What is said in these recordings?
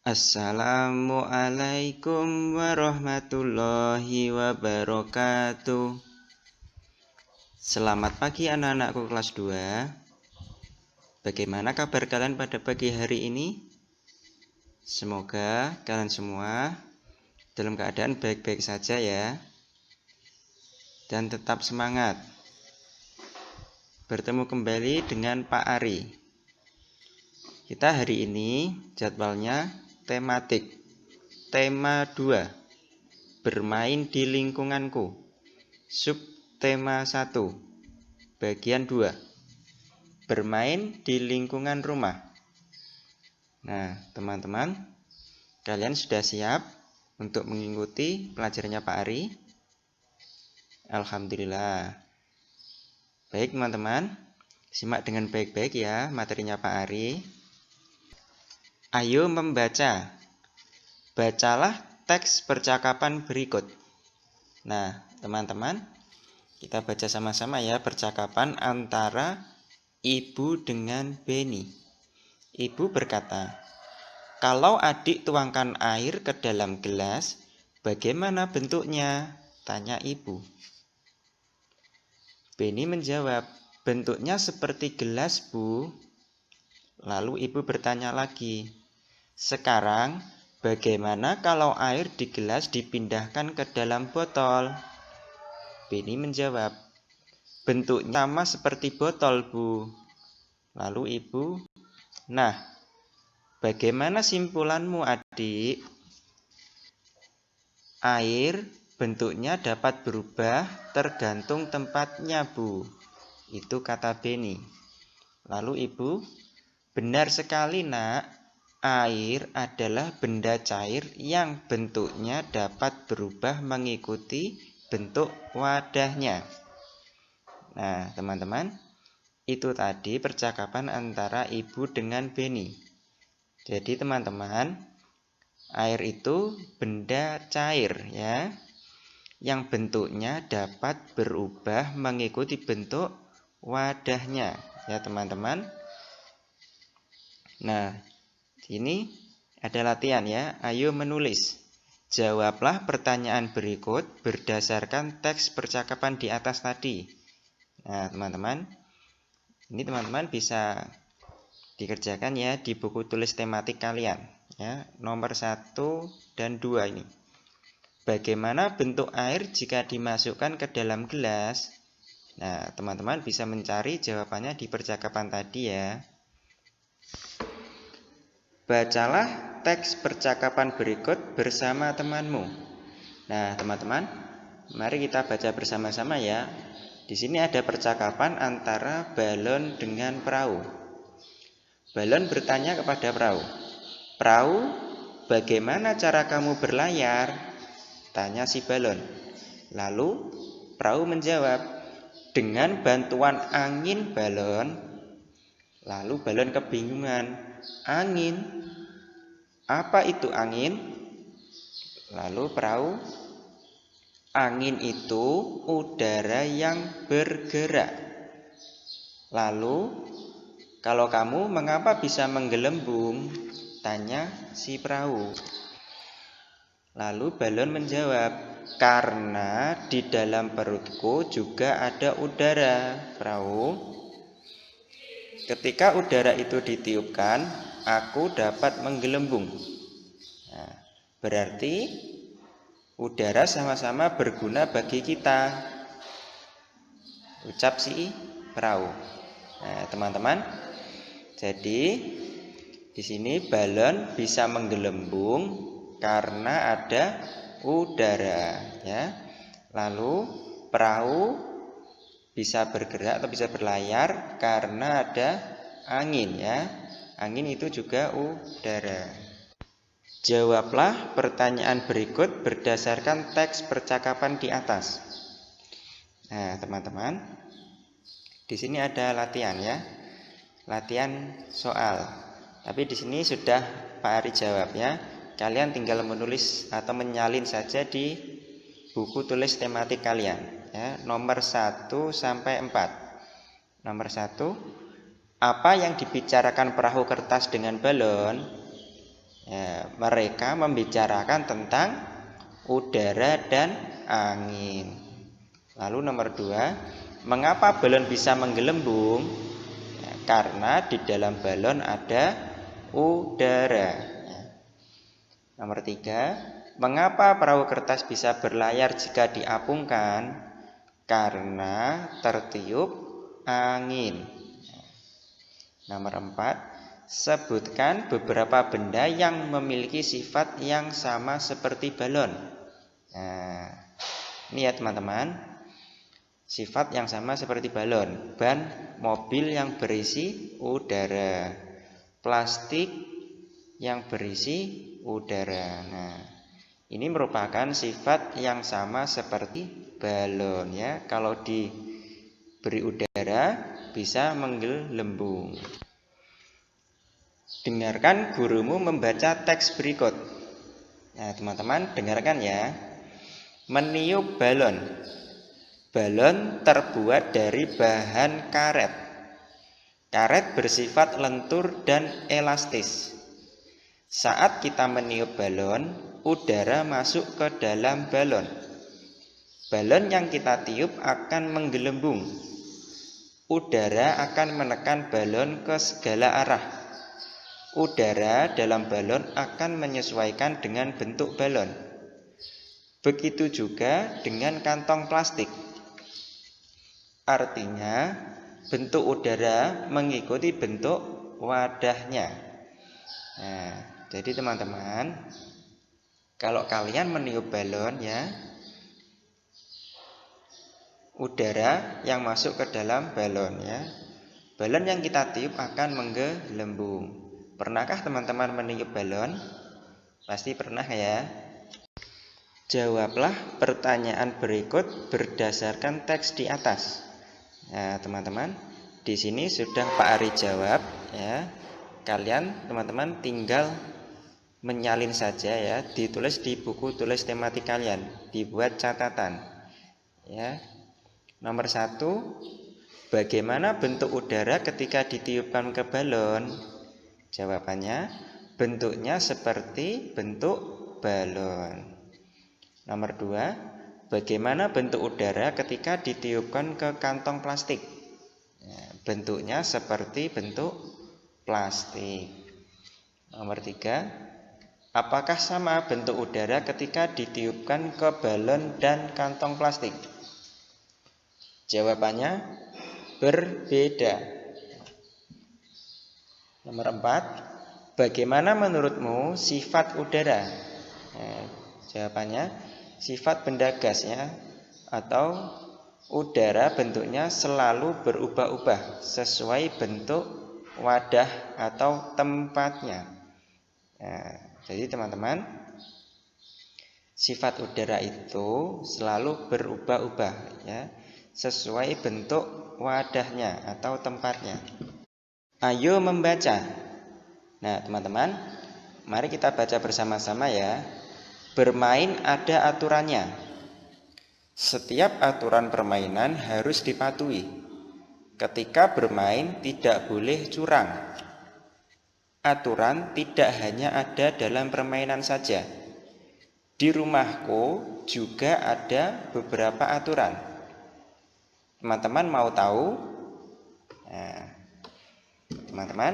Assalamualaikum warahmatullahi wabarakatuh. Selamat pagi anak-anakku kelas 2. Bagaimana kabar kalian pada pagi hari ini? Semoga kalian semua dalam keadaan baik-baik saja ya. Dan tetap semangat. Bertemu kembali dengan Pak Ari. Kita hari ini jadwalnya tematik. Tema 2. Bermain di lingkunganku. Subtema 1. Bagian 2. Bermain di lingkungan rumah. Nah, teman-teman, kalian sudah siap untuk mengikuti pelajarannya Pak Ari? Alhamdulillah. Baik, teman-teman. Simak dengan baik-baik ya materinya Pak Ari. Ayo membaca. Bacalah teks percakapan berikut. Nah, teman-teman, kita baca sama-sama ya percakapan antara Ibu dengan Benny. Ibu berkata, "Kalau adik tuangkan air ke dalam gelas, bagaimana bentuknya?" tanya ibu. Benny menjawab, "Bentuknya seperti gelas, Bu." Lalu ibu bertanya lagi, "Sekarang bagaimana kalau air di gelas dipindahkan ke dalam botol?" Benny menjawab, "Bentuknya sama seperti botol, Bu." Lalu ibu, "Nah, bagaimana simpulanmu, adik?" "Air bentuknya dapat berubah tergantung tempatnya, Bu." Itu kata Benny. Lalu ibu, "Benar sekali, Nak. Air adalah benda cair yang bentuknya dapat berubah mengikuti bentuk wadahnya." Nah, teman-teman, itu tadi percakapan antara ibu dengan Benny. Jadi, teman-teman, air itu benda cair ya, yang bentuknya dapat berubah mengikuti bentuk wadahnya ya, teman-teman. Nah, ini ada latihan ya. Ayo menulis. Jawablah pertanyaan berikut berdasarkan teks percakapan di atas tadi. Nah, teman-teman, ini teman-teman bisa dikerjakan ya di buku tulis tematik kalian ya, nomor 1 dan 2 ini. Bagaimana bentuk air jika dimasukkan ke dalam gelas? Nah, teman-teman bisa mencari jawabannya di percakapan tadi ya. Bacalah teks percakapan berikut bersama temanmu. Nah, teman-teman, mari kita baca bersama-sama ya. Di sini ada percakapan antara balon dengan perahu. Balon bertanya kepada perahu, "Perahu, bagaimana cara kamu berlayar?" tanya si balon. Lalu perahu menjawab, "Dengan bantuan angin, balon." Lalu balon kebingungan, "Angin? Apa itu angin?" Lalu perahu, "Angin itu udara yang bergerak." Lalu, "Kalau kamu mengapa bisa menggelembung?" tanya si perahu. Lalu balon menjawab, "Karena di dalam perutku juga ada udara, perahu. Ketika udara itu ditiupkan, aku dapat menggelembung." Nah, berarti udara sama-sama berguna bagi kita, ucap si perahu. Nah, teman-teman, jadi di sini balon bisa menggelembung karena ada udara ya. Lalu perahu bisa bergerak atau bisa berlayar karena ada angin ya. Angin itu juga udara. Jawablah pertanyaan berikut berdasarkan teks percakapan di atas. Nah, teman-teman, di sini ada latihan ya. Latihan soal. Tapi di sini sudah Pak Ari jawab ya. Kalian tinggal menulis atau menyalin saja di buku tulis tematik kalian ya, nomor 1 sampai 4. Nomor 1, apa yang dibicarakan perahu kertas dengan balon? Ya, mereka membicarakan tentang udara dan angin. Lalu nomor 2, mengapa balon bisa menggelembung? Ya, karena di dalam balon ada udara. Ya. Nomor 3, mengapa perahu kertas bisa berlayar jika diapungkan? Karena tertiup angin. Nomor 4, sebutkan beberapa benda yang memiliki sifat yang sama seperti balon. Nah, ini ya teman-teman, sifat yang sama seperti balon. Ban mobil yang berisi udara, plastik yang berisi udara. Nah, ini merupakan sifat yang sama seperti balon ya. Kalau diberi udara bisa menggelembung. Dengarkan gurumu membaca teks berikut. Nah, teman-teman dengarkan ya. Meniup balon. Balon terbuat dari bahan karet. Karet bersifat lentur dan elastis. Saat kita meniup balon, udara masuk ke dalam balon. Balon yang kita tiup akan menggelembung. Udara akan menekan balon ke segala arah. Udara dalam balon akan menyesuaikan dengan bentuk balon. Begitu juga dengan kantong plastik. Artinya, bentuk udara mengikuti bentuk wadahnya. Nah, jadi teman-teman, kalau kalian meniup balon ya, udara yang masuk ke dalam balon ya. Balon yang kita tiup akan menggelembung. Pernahkah teman-teman meniup balon? Pasti pernah ya. Jawablah pertanyaan berikut berdasarkan teks di atas. Nah, teman-teman, di sini sudah Pak Ari jawab ya. Kalian teman-teman tinggal menyalin saja ya, ditulis di buku tulis tematik kalian, dibuat catatan. Ya. Nomor 1, bagaimana bentuk udara ketika ditiupkan ke balon? Jawabannya, bentuknya seperti bentuk balon. Nomor 2, bagaimana bentuk udara ketika ditiupkan ke kantong plastik? Ya, bentuknya seperti bentuk plastik. Nomor 3, apakah sama bentuk udara ketika ditiupkan ke balon dan kantong plastik? Jawabannya berbeda. Nomor 4, bagaimana menurutmu sifat udara? Jawabannya sifat benda gas ya, atau udara bentuknya selalu berubah-ubah sesuai bentuk wadah atau tempatnya. Jadi teman-teman, sifat udara itu selalu berubah-ubah ya, sesuai bentuk wadahnya atau tempatnya. Ayo membaca. Nah, teman-teman, mari kita baca bersama-sama ya. Bermain ada aturannya. Setiap aturan permainan harus dipatuhi. Ketika bermain tidak boleh curang. Aturan tidak hanya ada dalam permainan saja. Di rumahku juga ada beberapa aturan. Teman-teman mau tahu? Nah, teman-teman,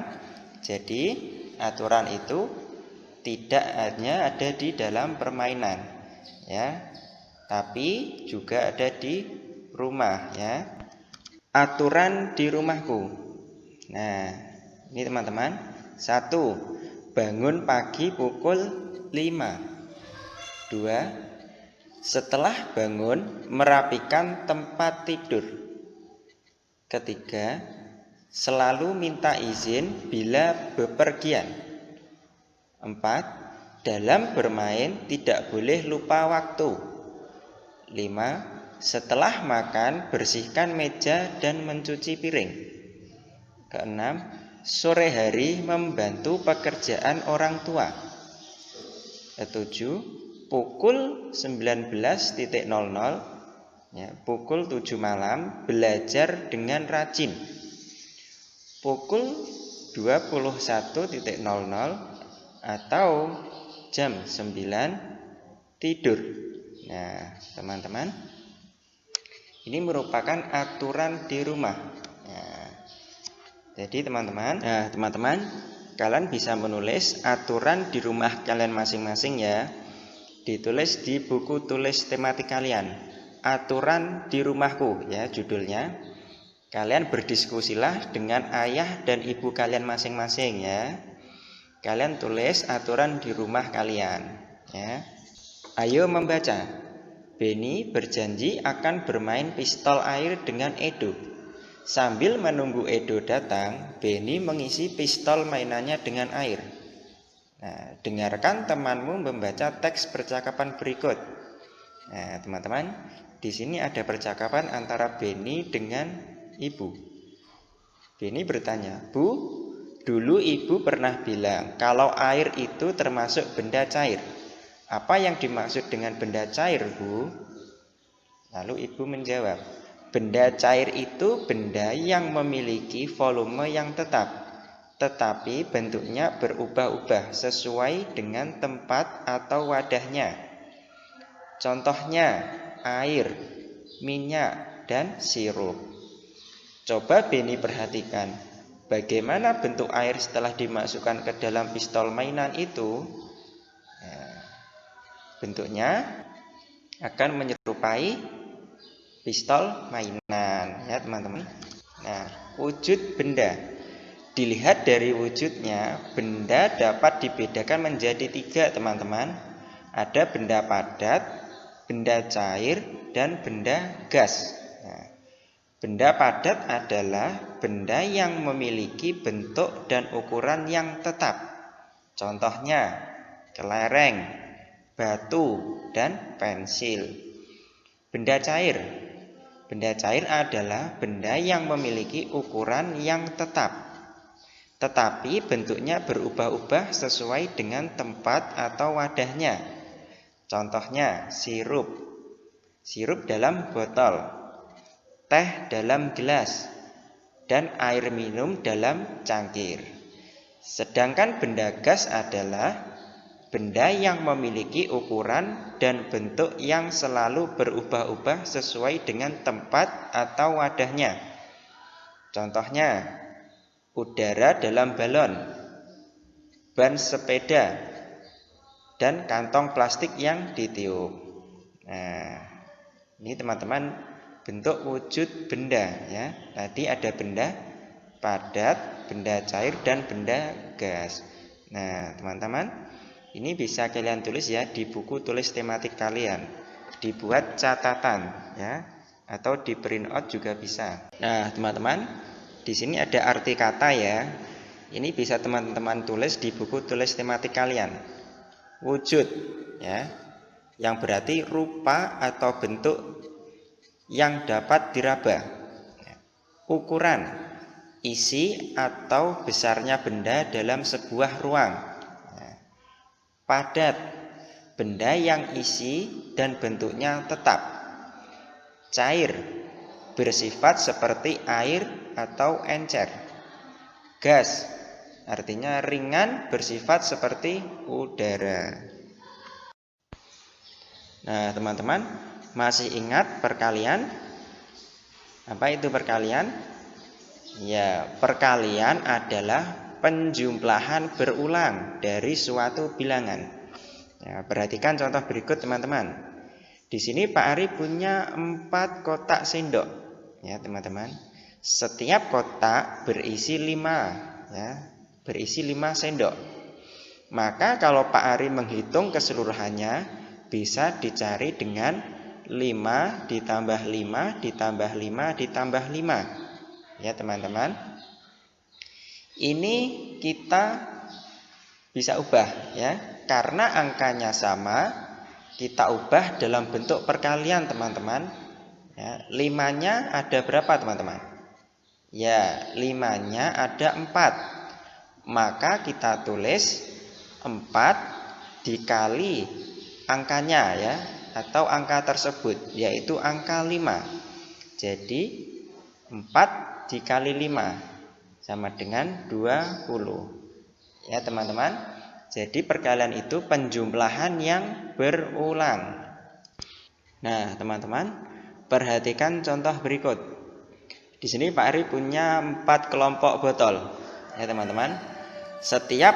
jadi aturan itu tidak hanya ada di dalam permainan ya, tapi juga ada di rumah ya. Aturan di rumahku. Nah, ini teman-teman. 1, bangun pagi pukul 5. 2, setelah bangun merapikan tempat tidur. 3, selalu minta izin bila bepergian. 4, dalam bermain tidak boleh lupa waktu. 5, setelah makan bersihkan meja dan mencuci piring. 6, sore hari membantu pekerjaan orang tua. 7, pukul 19.00 ya, pukul 7 malam belajar dengan rajin. Pukul 21.00 atau jam 9 tidur. Nah, teman-teman, ini merupakan aturan di rumah. Nah, jadi teman-teman, kalian bisa menulis aturan di rumah kalian masing-masing ya. Ditulis di buku tulis tematik kalian. Aturan di rumahku ya judulnya. Kalian berdiskusilah dengan ayah dan ibu kalian masing-masing ya. Kalian tulis aturan di rumah kalian ya. Ayo membaca. Benny berjanji akan bermain pistol air dengan Edo. Sambil menunggu Edo datang, Benny mengisi pistol mainannya dengan air. Nah, dengarkan temanmu membaca teks percakapan berikut. Nah, teman-teman, di sini ada percakapan antara Benny dengan ibu. Benny bertanya, "Bu, dulu ibu pernah bilang kalau air itu termasuk benda cair. Apa yang dimaksud dengan benda cair, Bu?" Lalu ibu menjawab, "Benda cair itu benda yang memiliki volume yang tetap, tetapi bentuknya berubah-ubah sesuai dengan tempat atau wadahnya. Contohnya air, minyak, dan sirup." Coba Benny perhatikan, bagaimana bentuk air setelah dimasukkan ke dalam pistol mainan itu? Nah, bentuknya akan menyerupai pistol mainan ya teman-teman. Nah, wujud benda. Dilihat dari wujudnya, benda dapat dibedakan menjadi 3 teman-teman. Ada benda padat, benda cair, dan benda gas. Nah, benda padat adalah benda yang memiliki bentuk dan ukuran yang tetap. Contohnya kelereng, batu, dan pensil. Benda cair. Benda cair adalah benda yang memiliki ukuran yang tetap, tetapi bentuknya berubah-ubah sesuai dengan tempat atau wadahnya. Contohnya sirup. Sirup dalam botol, teh dalam gelas, dan air minum dalam cangkir. Sedangkan benda gas adalah benda yang memiliki ukuran dan bentuk yang selalu berubah-ubah sesuai dengan tempat atau wadahnya. Contohnya udara dalam balon, ban sepeda, dan kantong plastik yang ditiup. Nah, ini teman-teman bentuk wujud benda ya. Tadi ada benda padat, benda cair, dan benda gas. Nah, teman-teman, ini bisa kalian tulis ya di buku tulis tematik kalian. Dibuat catatan ya, atau di print out juga bisa. Nah, teman-teman, di sini ada arti kata ya. Ini bisa teman-teman tulis di buku tulis tematik kalian. Wujud ya, yang berarti rupa atau bentuk yang dapat diraba. Ukuran, isi atau besarnya benda dalam sebuah ruang. Padat, benda yang isi dan bentuknya tetap. Cair, bersifat seperti air atau encer. Gas, artinya ringan, bersifat seperti udara. Nah, teman-teman, masih ingat perkalian? Apa itu perkalian? Ya, perkalian adalah penjumlahan berulang dari suatu bilangan. Ya, perhatikan contoh berikut teman-teman. Di sini Pak Ari punya 4 kotak sendok. Ya, teman-teman. Setiap kotak berisi 5 ya, berisi 5 sendok. Maka kalau Pak Ari menghitung keseluruhannya, bisa dicari dengan 5 ditambah 5 ditambah 5 ditambah 5. Ya, teman-teman. Ini kita bisa ubah ya, karena angkanya sama, kita ubah dalam bentuk perkalian, teman-teman. Ya, 5-nya ada berapa, teman-teman? Ya, 5-nya ada 4. Maka kita tulis 4 dikali angkanya ya, atau angka tersebut, yaitu angka 5. Jadi 4 dikali 5 sama dengan 20. Ya, teman-teman. Jadi perkalian itu penjumlahan yang berulang. Nah, teman-teman, perhatikan contoh berikut. Di sini Pak Ari punya 4 kelompok botol. Ya, teman-teman. Setiap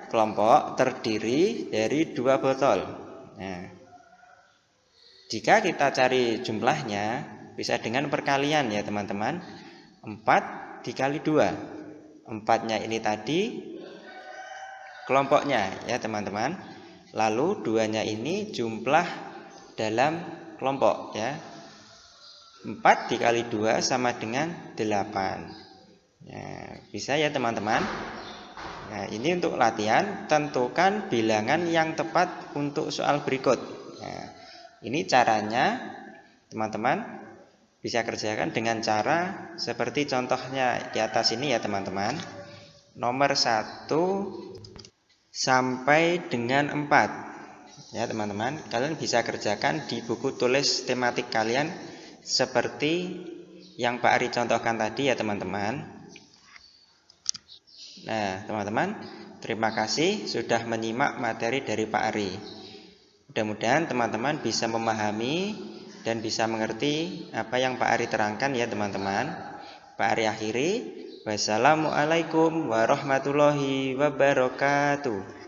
kelompok terdiri dari 2 botol. Nah, jika kita cari jumlahnya, bisa dengan perkalian ya, teman-teman. 4 dikali 2. 4-nya ini tadi kelompoknya ya, teman-teman. Lalu 2-nya ini jumlah dalam kelompok ya. 4 dikali 2 sama dengan 8. Ya, bisa ya, teman-teman. Nah, ini untuk latihan, tentukan bilangan yang tepat untuk soal berikut. Nah, ini caranya, teman-teman bisa kerjakan dengan cara seperti contohnya di atas ini ya, teman-teman. Nomor 1 sampai dengan 4. Ya, teman-teman, kalian bisa kerjakan di buku tulis tematik kalian seperti yang Pak Ari contohkan tadi ya, teman-teman. Nah, teman-teman, terima kasih sudah menyimak materi dari Pak Ari. Mudah-mudahan teman-teman bisa memahami dan bisa mengerti apa yang Pak Ari terangkan ya, teman-teman. Pak Ari akhiri. Wassalamualaikum warahmatullahi wabarakatuh.